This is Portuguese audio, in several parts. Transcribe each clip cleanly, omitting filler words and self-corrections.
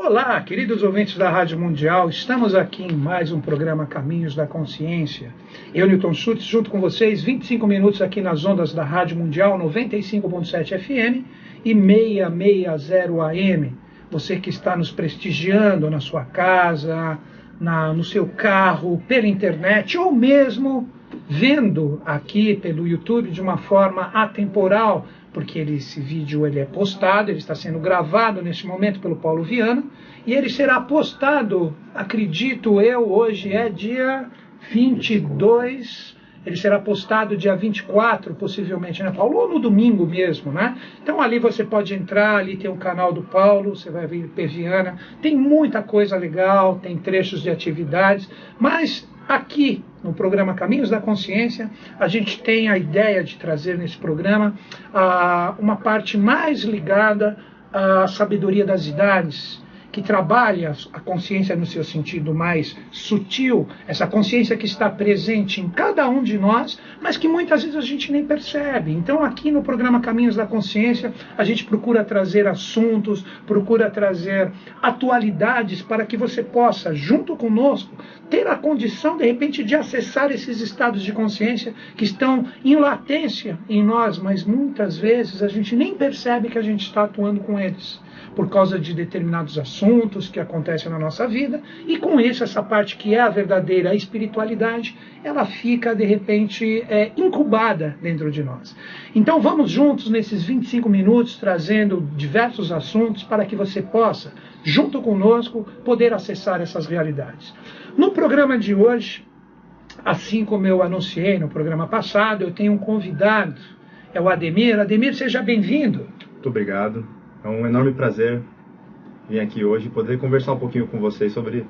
Olá, queridos ouvintes da Rádio Mundial, estamos aqui em mais um programa Caminhos da Consciência. Eu, Newton Schultz, junto com vocês, 25 minutos aqui nas ondas da Rádio Mundial, 95.7 FM e 660 AM. Você que está nos prestigiando na sua casa, no seu carro, pela internet ou mesmo vendo aqui pelo YouTube de uma forma atemporal, porque esse vídeo ele é postado, ele está sendo gravado neste momento pelo Paulo Viana, e ele será postado, acredito eu, hoje é dia 22, ele será postado dia 24, possivelmente, né, Paulo? Ou no domingo mesmo, né? Então ali você pode entrar, ali tem o canal do Paulo, você vai ver P. Viana, tem muita coisa legal, tem trechos de atividades, mas aqui no programa Caminhos da Consciência, a gente tem a ideia de trazer nesse programa uma parte mais ligada à sabedoria das idades, que trabalha a consciência no seu sentido mais sutil, essa consciência que está presente em cada um de nós, mas que muitas vezes a gente nem percebe. Então aqui no programa Caminhos da Consciência, a gente procura trazer assuntos, procura trazer atualidades para que você possa, junto conosco, ter a condição, de repente, de acessar esses estados de consciência que estão em latência em nós, mas muitas vezes a gente nem percebe que a gente está atuando com eles, por causa de determinados assuntos que acontecem na nossa vida, e com isso, essa parte que é a verdadeira espiritualidade, ela fica, de repente, incubada dentro de nós. Então vamos juntos, nesses 25 minutos, trazendo diversos assuntos para que você possa, junto conosco, poder acessar essas realidades. No programa de hoje, assim como eu anunciei no programa passado, eu tenho um convidado, é o Ademir. Ademir, seja bem-vindo. Muito obrigado. É um enorme prazer vir aqui hoje e poder conversar um pouquinho com vocês sobre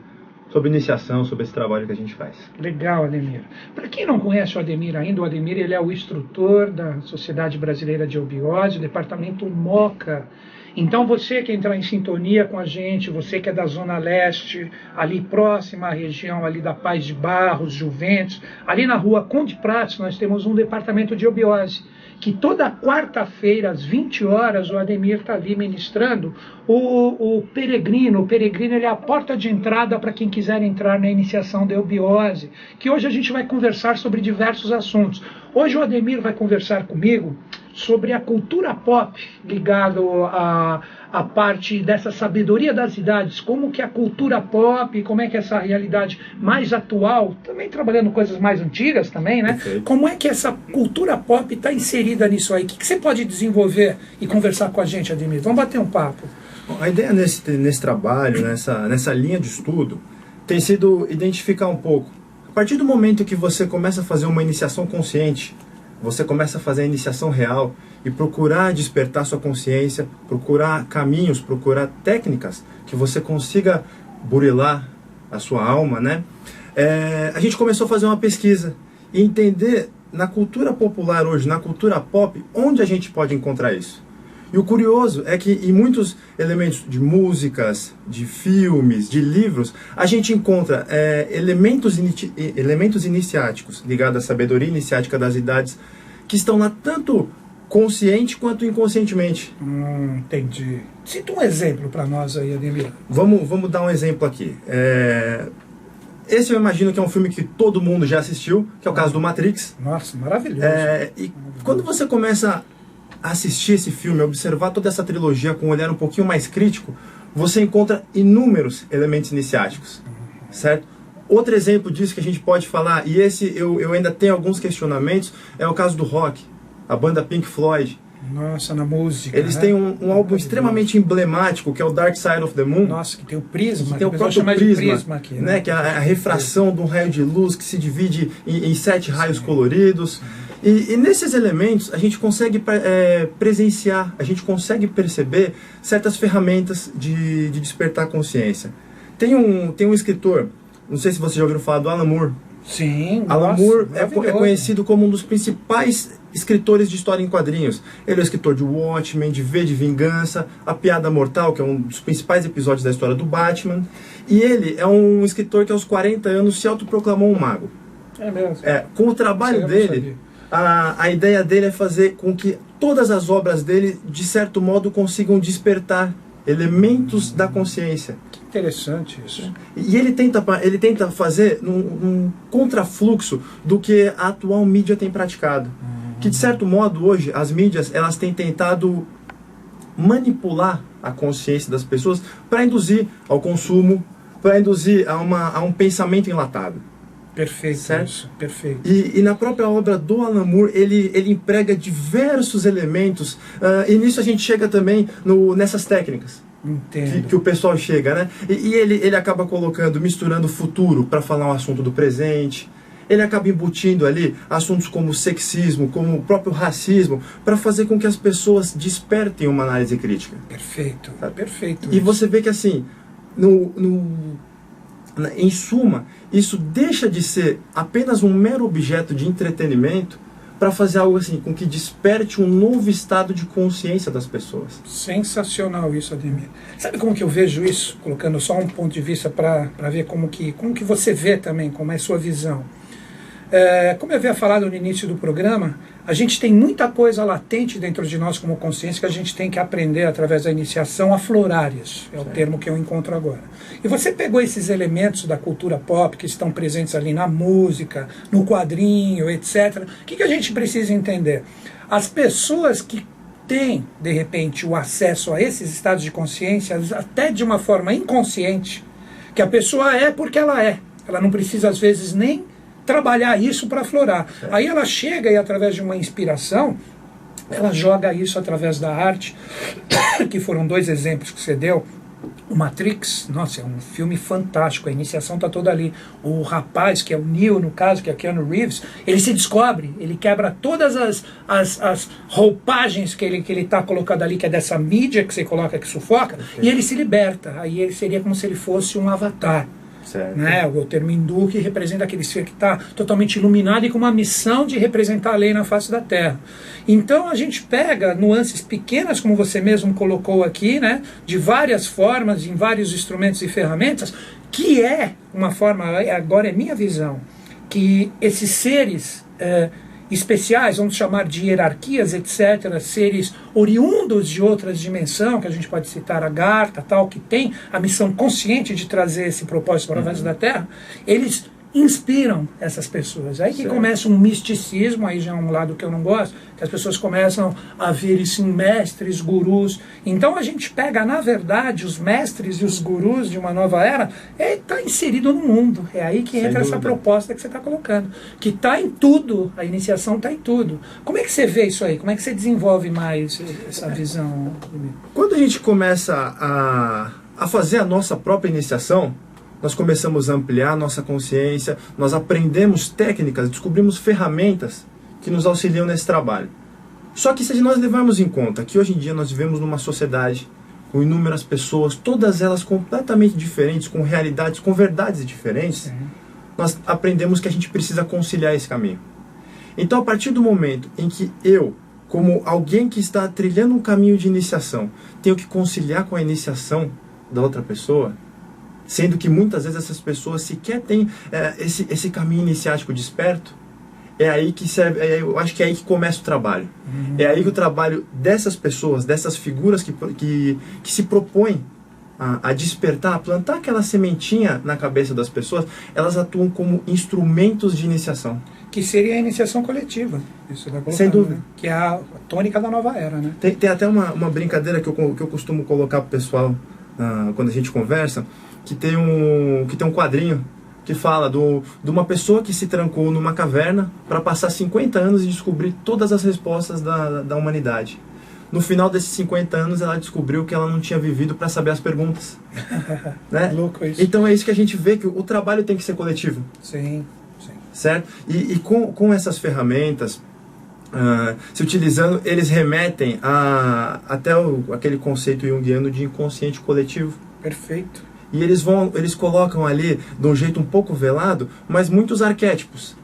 iniciação, sobre esse trabalho que a gente faz. Legal, Ademir. Para quem não conhece o Ademir ainda, o Ademir ele é o instrutor da Sociedade Brasileira de Eubiose, departamento MOCA. Então você que entrar em sintonia com a gente, você que é da Zona Leste, ali próxima à região ali da Paz de Barros, Juventus, ali na rua Conde Prates, nós temos um departamento de eubiose, que toda quarta-feira, às 20 horas, o Ademir está ali ministrando o peregrino. O peregrino ele é a porta de entrada para quem quiser entrar na iniciação da eubiose, que hoje a gente vai conversar sobre diversos assuntos. Hoje o Ademir vai conversar comigo sobre a cultura pop, ligado à parte dessa sabedoria das idades, como que a cultura pop, como é que essa realidade mais atual, também trabalhando coisas mais antigas também, né? Perfeito. Como é que essa cultura pop está inserida nisso aí? O que você pode desenvolver e conversar com a gente, Ademir? Vamos bater um papo. Bom, a ideia nesse trabalho, nessa linha de estudo, tem sido identificar um pouco. A partir do momento que você começa a fazer uma iniciação consciente, você começa a fazer a iniciação real e procurar despertar sua consciência, procurar caminhos, procurar técnicas que você consiga burilar a sua alma, né? A gente começou a fazer uma pesquisa e entender na cultura popular hoje, na cultura pop, onde a gente pode encontrar isso. E o curioso é que em muitos elementos de músicas, de filmes, de livros, a gente encontra elementos iniciáticos ligados à sabedoria iniciática das idades que estão lá tanto consciente quanto inconscientemente. Entendi. Cita um exemplo para nós aí, Ademir. Vamos dar um exemplo aqui. Esse eu imagino que é um filme que todo mundo já assistiu, que é o caso do Matrix. Nossa, maravilhoso. E quando você começa assistir esse filme, observar toda essa trilogia com um olhar um pouquinho mais crítico, você encontra inúmeros elementos iniciáticos, certo? Outro exemplo disso que a gente pode falar, e esse eu ainda tenho alguns questionamentos, é o caso do rock, a banda Pink Floyd. Nossa, na música. Eles têm um álbum extremamente emblemático, que é o Dark Side of the Moon. Nossa, que tem o prisma, que tem o próprio prisma aqui, né? Que é a refração de um raio de luz que se divide em 7 raios coloridos. E nesses elementos a gente consegue presenciar, a gente consegue perceber certas ferramentas de despertar a consciência. Tem um escritor, não sei se vocês já ouviram falar do Alan Moore. Sim, Alan Moore é conhecido como um dos principais escritores de história em quadrinhos. Ele é o escritor de Watchmen, de V de Vingança, A Piada Mortal, que é um dos principais episódios da história do Batman. E ele é um escritor que aos 40 anos se autoproclamou um mago. É mesmo? Com o trabalho dele, a ideia dele é fazer com que todas as obras dele, de certo modo, consigam despertar elementos da consciência. Que interessante isso. E ele tenta fazer um contrafluxo do que a atual mídia tem praticado. Que, de certo modo, hoje, as mídias elas têm tentado manipular a consciência das pessoas para induzir ao consumo, para induzir a um pensamento enlatado. Perfeito, certo? Isso, perfeito. E na própria obra do Alan Moore, ele emprega diversos elementos, e nisso a gente chega também nessas técnicas. Entendo. Que o pessoal chega, né? E ele acaba misturando o futuro para falar um assunto do presente. Ele acaba embutindo ali assuntos como sexismo, como o próprio racismo, para fazer com que as pessoas despertem uma análise crítica. Perfeito, perfeito. E você vê que assim, em suma, isso deixa de ser apenas um mero objeto de entretenimento para fazer algo assim, com que desperte um novo estado de consciência das pessoas. Sensacional isso, Ademir. Sabe como que eu vejo isso? Colocando só um ponto de vista para ver como que você vê também, como é a sua visão. Como eu havia falado no início do programa, a gente tem muita coisa latente dentro de nós como consciência que a gente tem que aprender através da iniciação a aflorar isso. É o termo que eu encontro agora. E você pegou esses elementos da cultura pop que estão presentes ali na música, no quadrinho, etc. O que a gente precisa entender? As pessoas que têm, de repente, o acesso a esses estados de consciência, até de uma forma inconsciente, que a pessoa é porque ela é. Ela não precisa, às vezes, nem trabalhar isso para aflorar. Aí ela chega e, através de uma inspiração, ela joga isso através da arte, que foram 2 exemplos que você deu. O Matrix, nossa, é um filme fantástico, a iniciação está toda ali. O rapaz, que é o Neo, no caso, que é Keanu Reeves, ele se descobre, ele quebra todas as roupagens que ele está colocado ali, que é dessa mídia que você coloca, que sufoca, e ele se liberta. Aí ele seria como se ele fosse um avatar. Né? O termo hindu que representa aquele ser que está totalmente iluminado e com uma missão de representar a lei na face da Terra. Então a gente pega nuances pequenas, como você mesmo colocou aqui, né? De várias formas, em vários instrumentos e ferramentas, que é uma forma, agora é minha visão, que esses seres especiais, vamos chamar de hierarquias, etc., seres oriundos de outras dimensões, que a gente pode citar a Garta, tal, que tem a missão consciente de trazer esse propósito para a face da Terra, eles inspiram essas pessoas. Aí que começa um misticismo, aí já é um lado que eu não gosto, que as pessoas começam a vir assim, mestres, gurus. Então a gente pega, na verdade, os mestres e os gurus de uma nova era, está inserido no mundo. É aí que entra essa proposta que você está colocando, que está em tudo, a iniciação está em tudo. Como é que você vê isso aí? Como é que você desenvolve mais essa visão? Quando a gente começa a fazer a nossa própria iniciação, nós começamos a ampliar a nossa consciência, nós aprendemos técnicas, descobrimos ferramentas que nos auxiliam nesse trabalho. Só que se nós levarmos em conta que hoje em dia nós vivemos numa sociedade com inúmeras pessoas, todas elas completamente diferentes, com realidades, com verdades diferentes, nós aprendemos que a gente precisa conciliar esse caminho. Então, a partir do momento em que eu, como alguém que está trilhando um caminho de iniciação, tenho que conciliar com a iniciação da outra pessoa, sendo que muitas vezes essas pessoas sequer têm esse caminho iniciático desperto, eu acho que é aí que começa o trabalho. É aí que o trabalho dessas pessoas, dessas figuras que se propõem a despertar, a plantar aquela sementinha na cabeça das pessoas, elas atuam como instrumentos de iniciação. Que seria a iniciação coletiva. Isso vai colocar, sem dúvida. Né? Que é a tônica da nova era. Né? Tem até uma brincadeira que eu costumo colocar para o pessoal quando a gente conversa, que tem um quadrinho que fala de uma pessoa que se trancou numa caverna para passar 50 anos e descobrir todas as respostas da humanidade. No final desses 50 anos, ela descobriu que ela não tinha vivido para saber as perguntas. Né? Louco isso. Então é isso que a gente vê, que o trabalho tem que ser coletivo. Sim. Certo? E com essas ferramentas, se utilizando, eles remetem até aquele conceito junguiano de inconsciente coletivo. Perfeito. E eles colocam ali, de um jeito um pouco velado, mas muitos arquétipos,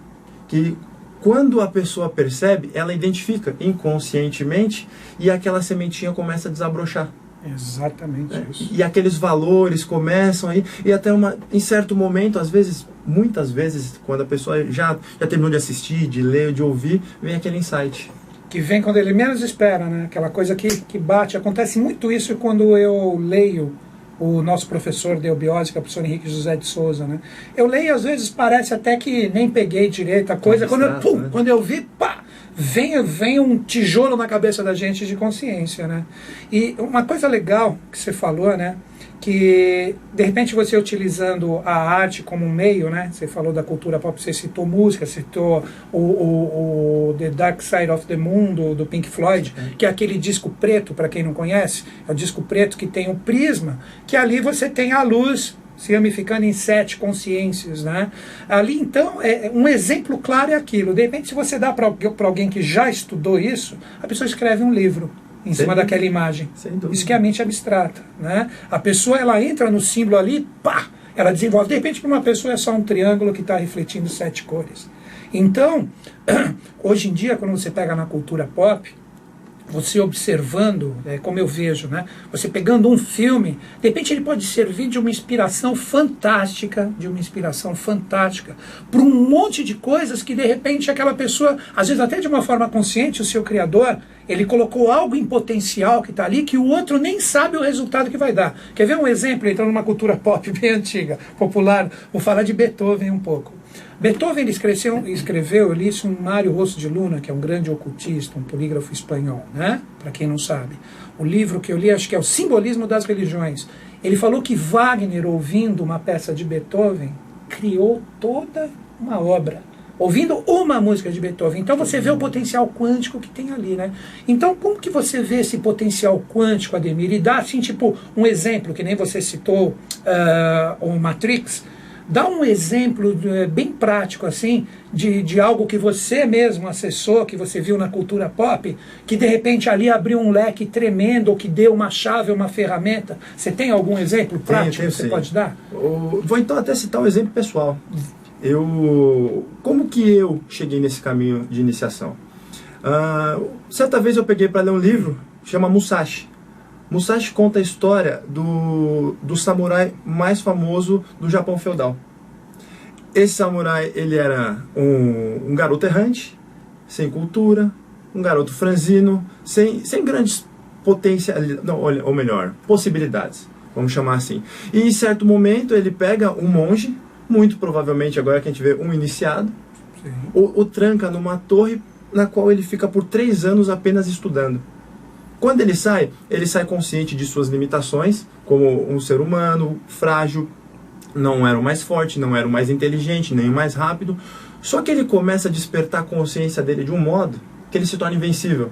que quando a pessoa percebe, ela identifica inconscientemente e aquela sementinha começa a desabrochar. Exatamente isso. E aqueles valores começam aí, e até em certo momento, às vezes, muitas vezes, quando a pessoa já terminou de assistir, de ler, de ouvir, vem aquele insight. que vem quando ele menos espera, né? Aquela coisa que bate. Acontece muito isso quando eu leio o nosso professor de eubiose, que é o professor Henrique José de Souza, né? Eu leio e às vezes parece até que nem peguei direito a coisa. Quando eu vi, pá! Vem um tijolo na cabeça da gente de consciência, né? E uma coisa legal que você falou, né? Que de repente você utilizando a arte como um meio, né? Você falou da cultura pop, você citou música, citou o The Dark Side of the Moon do Pink Floyd, que é aquele disco preto, para quem não conhece, é o disco preto que tem um prisma, que ali você tem a luz se ramificando em 7 consciências, né? Ali, então, um exemplo claro é aquilo. De repente, se você dá para alguém que já estudou isso, a pessoa escreve um livro em cima daquela imagem. Isso que é a mente abstrata, né? A pessoa, ela entra no símbolo ali, pá! Ela desenvolve. De repente, para uma pessoa é só um triângulo que está refletindo 7 cores. Então, hoje em dia, quando você pega na cultura pop, você observando, como eu vejo, né? Você pegando um filme, de repente ele pode servir de uma inspiração fantástica, para um monte de coisas que de repente aquela pessoa, às vezes até de uma forma consciente, o seu criador, ele colocou algo em potencial que está ali, que o outro nem sabe o resultado que vai dar. Quer ver um exemplo, então, numa cultura pop bem antiga, popular? Vou falar de Beethoven um pouco. Beethoven ele escreveu, eu li isso em Mário Rosso de Luna, que é um grande ocultista, um polígrafo espanhol, né? Para quem não sabe. O livro que eu li, acho que é O Simbolismo das Religiões. Ele falou que Wagner, ouvindo uma peça de Beethoven, criou toda uma obra, ouvindo uma música de Beethoven. Então você vê o potencial quântico que tem ali, né? Então como que você vê esse potencial quântico, Ademir? E dá assim, tipo, um exemplo, que nem você citou o Matrix. Dá um exemplo bem prático, assim, de algo que você mesmo acessou, que você viu na cultura pop, que de repente ali abriu um leque tremendo, ou que deu uma chave, uma ferramenta. Você tem algum exemplo prático que você pode dar? Vou então até citar um exemplo pessoal. Como que eu cheguei nesse caminho de iniciação? Certa vez eu peguei para ler um livro, chama Musashi. Musashi conta a história do samurai mais famoso do Japão feudal. Esse samurai, ele era um garoto errante, sem cultura, um garoto franzino, sem grandes possibilidades, vamos chamar assim. E em certo momento ele pega um monge, muito provavelmente agora que a gente vê um iniciado, o tranca numa torre na qual ele fica por 3 anos apenas estudando. Quando ele sai consciente de suas limitações, como um ser humano frágil, não era o mais forte, não era o mais inteligente, nem o mais rápido. Só que ele começa a despertar a consciência dele de um modo que ele se torna invencível.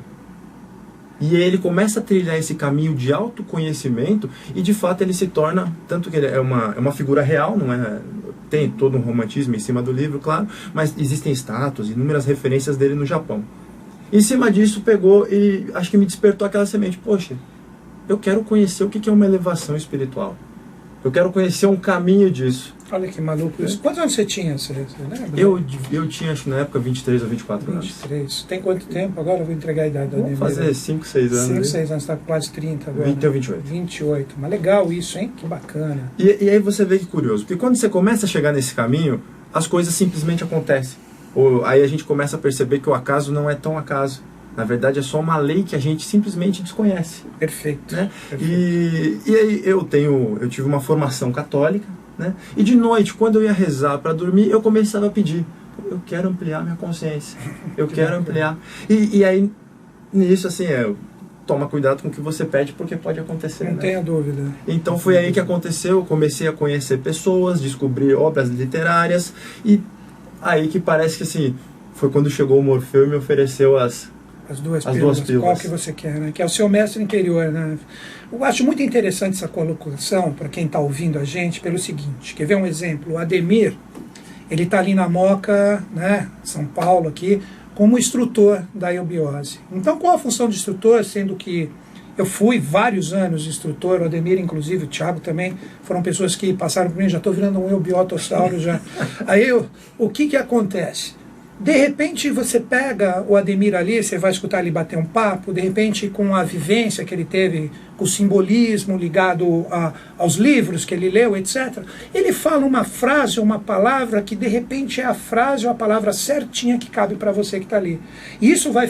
E ele começa a trilhar esse caminho de autoconhecimento e de fato ele se torna, tanto que ele é uma figura real, não é? Tem todo um romantismo em cima do livro, claro, mas existem estátuas, inúmeras referências dele no Japão. Em cima disso pegou e acho que me despertou aquela semente. Poxa, eu quero conhecer o que é uma elevação espiritual. Eu quero conhecer um caminho disso. Olha que maluco isso. Quantos anos você tinha? Você lembra? Eu tinha, acho que na época, 23 ou 24 anos. 23. Tem quanto tempo? Agora eu vou entregar a idade da Vou fazer 5, 6 anos. 5, 6 anos, está com quase 30 agora. 20 ou 28. 28. Mas legal isso, hein? Que bacana. E aí você vê que curioso. Porque quando você começa a chegar nesse caminho, as coisas simplesmente acontecem. Aí a gente começa a perceber que o acaso não é tão acaso. Na verdade é só uma lei que a gente simplesmente desconhece. Perfeito. Né? Perfeito. E aí eu tive uma formação católica, né? E de noite, quando eu ia rezar para dormir, eu começava a pedir: eu quero ampliar minha consciência, eu quero ampliar. E aí, nisso, assim, toma cuidado com o que você pede, porque pode acontecer. Não tenha dúvida. Então foi aí que aconteceu, eu comecei a conhecer pessoas, descobrir obras literárias, e aí que parece que assim, foi quando chegou o Morfeu e me ofereceu as duas pílulas. Qual que você quer, né? Que é o seu mestre interior, né? Eu acho muito interessante essa colocação para quem está ouvindo a gente pelo seguinte: quer ver um exemplo? O Ademir, ele está ali na Moca, né, São Paulo aqui, como instrutor da eubiose. Então qual a função de instrutor, sendo que eu fui vários anos instrutor, o Ademir inclusive, o Thiago também, foram pessoas que passaram por mim, já estou virando um eubiotossauro já. Aí o que acontece? De repente você pega o Ademir ali, você vai escutar ele bater um papo, de repente com a vivência que ele teve o simbolismo ligado aos livros que ele leu, etc. Ele fala uma frase ou uma palavra que de repente é a frase ou a palavra certinha que cabe para você que está ali. E isso vai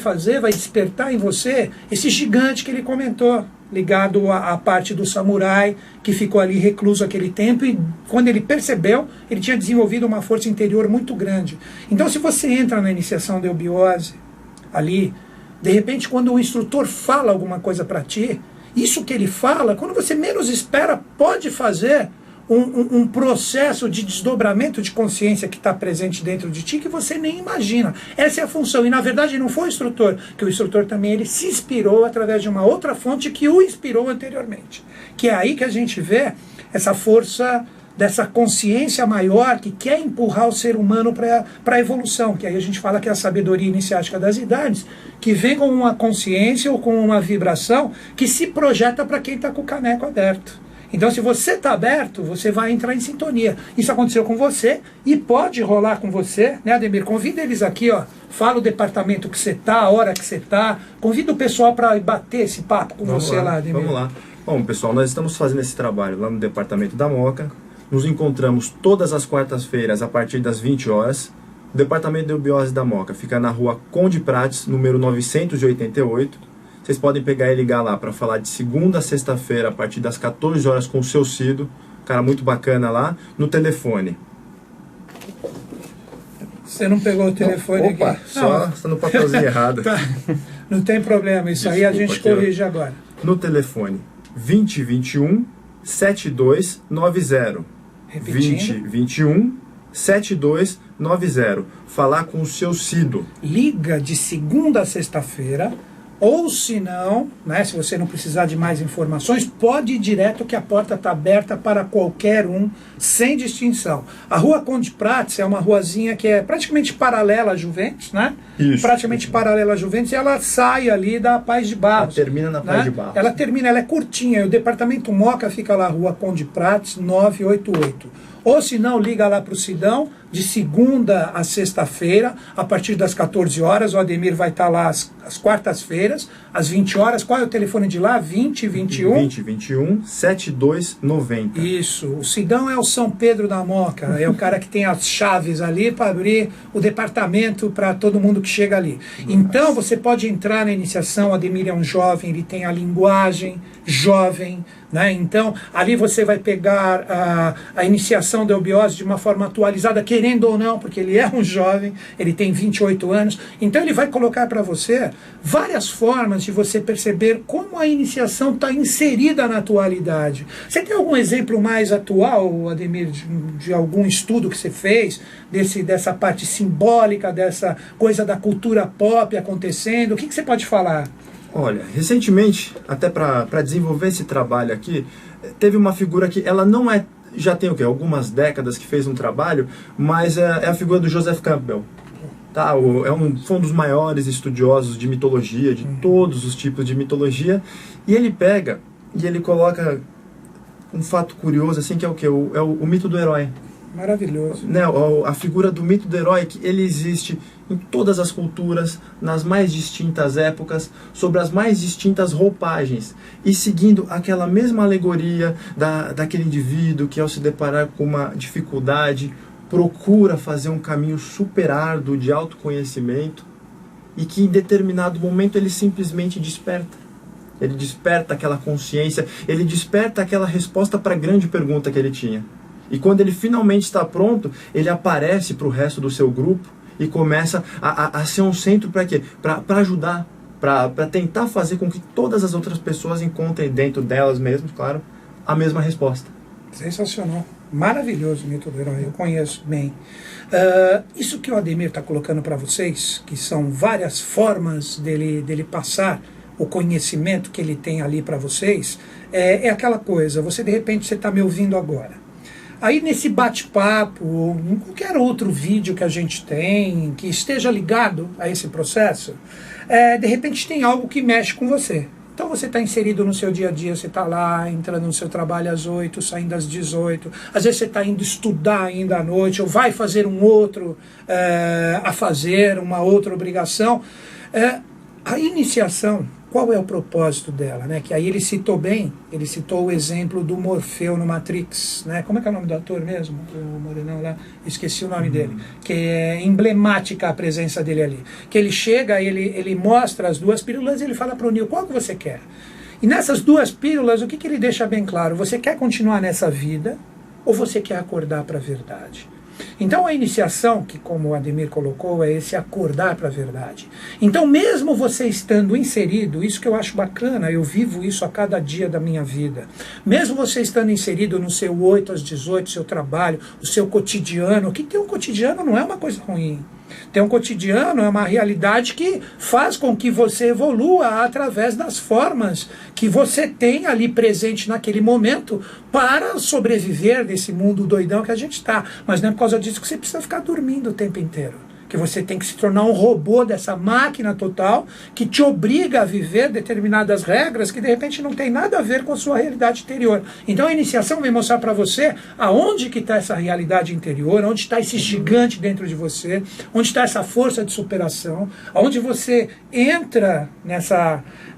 despertar em você esse gigante que ele comentou, ligado à parte do samurai, que ficou ali recluso aquele tempo, e quando ele percebeu, ele tinha desenvolvido uma força interior muito grande. Então, se você entra na iniciação da eubiose, ali, de repente, quando o instrutor fala alguma coisa para ti, isso que ele fala, quando você menos espera, pode fazer um processo de desdobramento de consciência que está presente dentro de ti que você nem imagina. Essa é a função. E na verdade não foi o instrutor, que o instrutor também ele se inspirou através de uma outra fonte que o inspirou anteriormente. Que é aí que a gente vê essa força dessa consciência maior que quer empurrar o ser humano para a evolução, que aí a gente fala que é a sabedoria iniciática das idades, que vem com uma consciência ou com uma vibração que se projeta para quem está com o caneco aberto. Então, se você está aberto, você vai entrar em sintonia. Isso aconteceu com você e pode rolar com você, né, Ademir? Convida eles aqui, ó. Fala o departamento que você está, a hora que você está. Convida o pessoal para bater esse papo com você lá, Ademir. Vamos lá. Bom, pessoal, nós estamos fazendo esse trabalho lá no departamento da Moca. Nos encontramos todas as quartas-feiras a partir das 20 horas. O departamento de eubiose da Moca fica na rua Conde Prates, número 988. Vocês podem pegar e ligar lá para falar de segunda a sexta-feira a partir das 14 horas com o seu Cido, cara muito bacana lá, no telefone. Você não pegou o telefone Opa, aqui? Só está no papelzinho errado. Tá. Não tem problema, isso aí a gente corrige agora. No telefone 2021 7290. Repetindo. 2021 7290. Falar com o seu Cido. Liga de segunda a sexta-feira. Ou se não, né, se você não precisar de mais informações, pode ir direto que a porta está aberta para qualquer um, sem distinção. A Rua Conde Prates é uma ruazinha que é praticamente paralela à Juventus, né? Isso. Praticamente paralela à Juventus, e ela sai ali da Paz de Barros. Ela termina na Paz, né? de Barros. Ela termina, ela é curtinha, e o departamento Moca fica lá, Rua Conde Prates, 988. Ou se não, liga lá para o Sidão, de segunda a sexta-feira, a partir das 14 horas. O Ademir vai estar lá às quartas-feiras, às 20 horas. Qual é o telefone de lá? 2021? 2021 7290. Isso. O Sidão é o São Pedro da Moca. É o cara que tem as chaves ali para abrir o departamento para todo mundo que chega ali. Então, você pode entrar na iniciação. O Ademir é um jovem, ele tem a linguagem jovem, né? Então, ali você vai pegar a iniciação da eubiose de uma forma atualizada, querendo ou não, porque ele é um jovem, ele tem 28 anos. Então, ele vai colocar para você várias formas de você perceber como a iniciação está inserida na atualidade. Você tem algum exemplo mais atual, Ademir, de algum estudo que você fez, dessa parte simbólica, dessa coisa da cultura pop acontecendo? O que você pode falar? Olha, recentemente, até para desenvolver esse trabalho aqui, teve uma figura que ela não é, já tem o quê? Algumas décadas que fez um trabalho, mas é a figura do Joseph Campbell. Tá, foi um dos maiores estudiosos de mitologia, de todos os tipos de mitologia, e ele pega e ele coloca um fato curioso, assim, que é o quê? É o mito do herói. Maravilhoso. Né, a figura do mito do herói, que ele existe em todas as culturas, nas mais distintas épocas, sobre as mais distintas roupagens, e seguindo aquela mesma alegoria daquele indivíduo que, ao se deparar com uma dificuldade, procura fazer um caminho super árduo de autoconhecimento, e que em determinado momento ele simplesmente desperta. Ele desperta aquela consciência, ele desperta aquela resposta para a grande pergunta que ele tinha. E quando ele finalmente está pronto, ele aparece para o resto do seu grupo e começa a ser um centro para quê? Para ajudar, para tentar fazer com que todas as outras pessoas encontrem dentro delas mesmas, claro, a mesma resposta. Sensacional. Maravilhoso o mito do herói, eu conheço bem. Isso que o Ademir está colocando para vocês, que são várias formas dele passar o conhecimento que ele tem ali para vocês, é aquela coisa, você de repente você está me ouvindo agora. Aí nesse bate-papo, ou em qualquer outro vídeo que a gente tem, que esteja ligado a esse processo, de repente tem algo que mexe com você. Então você está inserido no seu dia a dia, você está lá, entrando no seu trabalho às 8, saindo às 18, às vezes você está indo estudar ainda à noite, ou vai fazer uma outra obrigação. A iniciação, qual é o propósito dela? Né? Que aí ele citou o exemplo do Morfeu no Matrix. Né? Como é que é o nome do ator mesmo? O morenão lá, esqueci o nome dele. Que é emblemática a presença dele ali. Que ele chega, ele mostra as duas pílulas e ele fala para o Neo, qual que você quer? E nessas duas pílulas, o que ele deixa bem claro? Você quer continuar nessa vida ou você quer acordar para a verdade? Então a iniciação, que como o Ademir colocou, é esse acordar para a verdade. Então mesmo você estando inserido, isso que eu acho bacana, eu vivo isso a cada dia da minha vida, mesmo você estando inserido no seu 8 às 18, seu trabalho, o seu cotidiano, que ter um cotidiano não é uma coisa ruim. Ter um cotidiano é uma realidade que faz com que você evolua através das formas que você tem ali presente naquele momento para sobreviver desse mundo doidão que a gente está. Mas não é por causa disso que você precisa ficar dormindo o tempo inteiro. Que você tem que se tornar um robô dessa máquina total que te obriga a viver determinadas regras que de repente não tem nada a ver com a sua realidade interior. Então a iniciação vem mostrar para você aonde que está essa realidade interior, onde está esse gigante dentro de você, onde está essa força de superação, aonde você entra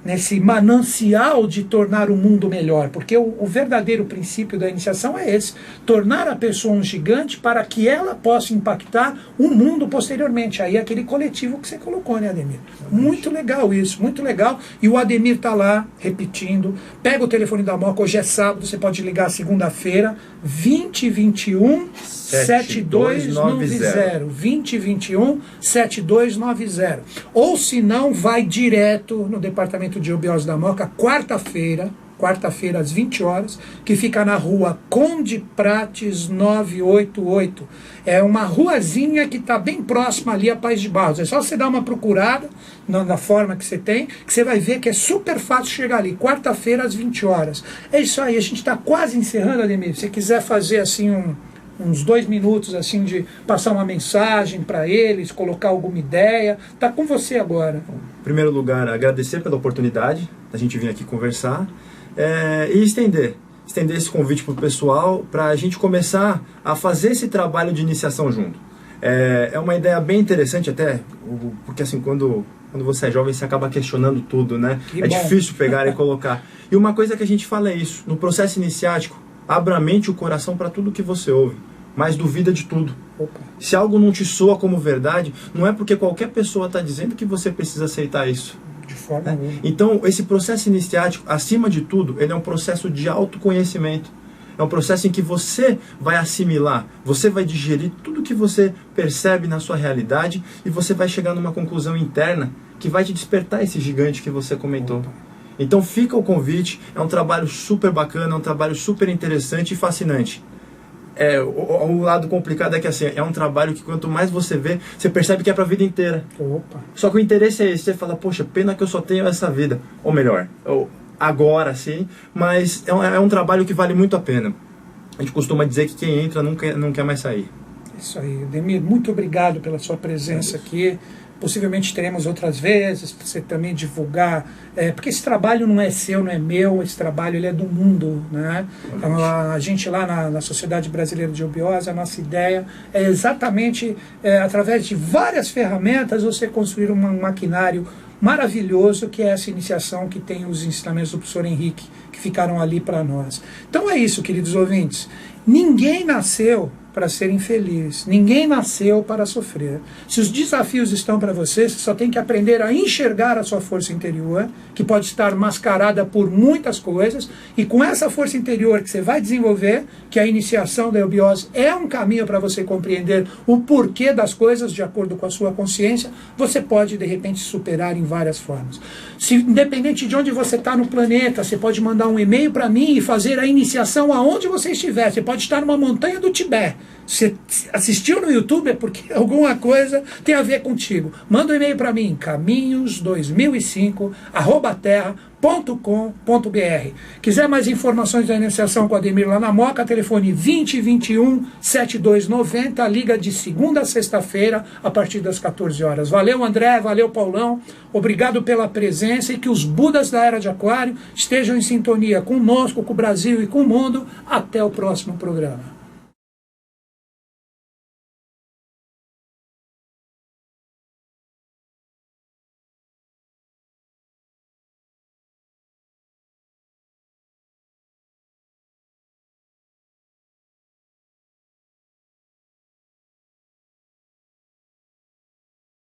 nesse manancial de tornar o mundo melhor, porque o verdadeiro princípio da iniciação é esse, tornar a pessoa um gigante para que ela possa impactar o mundo posteriormente. Aí aquele coletivo que você colocou, né, Ademir? Muito legal isso, muito legal. E o Ademir está lá, repetindo, pega o telefone da Moca, hoje é sábado, você pode ligar segunda-feira, 2021 7290, 2021 7290. Ou se não, vai direto no departamento de eubiose da Moca, quarta-feira às 20 horas, que fica na rua Conde Prates 988. É uma ruazinha que está bem próxima ali a Paz de Barros. É só você dar uma procurada na forma que você tem, que você vai ver que é super fácil chegar ali. Quarta-feira às 20 horas. É isso aí, a gente está quase encerrando, Ademir. Se você quiser fazer assim uns 2 minutos assim de passar uma mensagem para eles, colocar alguma ideia, tá com você agora. Em primeiro lugar, agradecer pela oportunidade da gente vir aqui conversar e estender esse convite para o pessoal, para a gente começar a fazer esse trabalho de iniciação junto. É uma ideia bem interessante até, porque assim, quando você é jovem, você acaba questionando tudo, né? É difícil pegar e colocar. E uma coisa que a gente fala é isso, no processo iniciático, abra a mente e o coração para tudo que você ouve, mas duvida de tudo. Opa. Se algo não te soa como verdade, não é porque qualquer pessoa está dizendo que você precisa aceitar isso. De forma alguma. Então, esse processo iniciático, acima de tudo, ele é um processo de autoconhecimento. É um processo em que você vai assimilar, você vai digerir tudo que você percebe na sua realidade e você vai chegar numa conclusão interna que vai te despertar esse gigante que você comentou. Opa. Então fica o convite, é um trabalho super bacana, é um trabalho super interessante e fascinante. O lado complicado é que assim, é um trabalho que quanto mais você vê, você percebe que é para a vida inteira. Opa. Só que o interesse é esse, você fala, poxa, pena que eu só tenho essa vida. Ou melhor, agora sim, mas é um trabalho que vale muito a pena. A gente costuma dizer que quem entra não quer mais sair. Isso aí, Ademir, muito obrigado pela sua presença aqui. Possivelmente teremos outras vezes, para você também divulgar, porque esse trabalho não é seu, não é meu, esse trabalho ele é do mundo, né? Então, a gente lá na Sociedade Brasileira de Eubiose, a nossa ideia é exatamente, através de várias ferramentas, você construir um maquinário maravilhoso, que é essa iniciação que tem os ensinamentos do professor Henrique, que ficaram ali para nós. Então é isso, queridos ouvintes, ninguém nasceu para ser infeliz. Ninguém nasceu para sofrer. Se os desafios estão para você só tem que aprender a enxergar a sua força interior, que pode estar mascarada por muitas coisas, e com essa força interior que você vai desenvolver, que a iniciação da eubiose é um caminho para você compreender o porquê das coisas de acordo com a sua consciência, você pode de repente superar em várias formas. Se, independente de onde você está no planeta, você pode mandar um e-mail para mim e fazer a iniciação aonde você estiver. Você pode estar numa montanha do Tibete. Você assistiu no YouTube é porque alguma coisa tem a ver contigo. Manda um e-mail para mim, caminhos2005@terra.com.br. Quiser mais informações da iniciação com a Ademir lá na Moca, telefone 2021 7290, liga de segunda a sexta-feira a partir das 14 horas. Valeu, André, valeu, Paulão, obrigado pela presença e que os Budas da Era de Aquário estejam em sintonia conosco, com o Brasil e com o mundo. Até o próximo programa.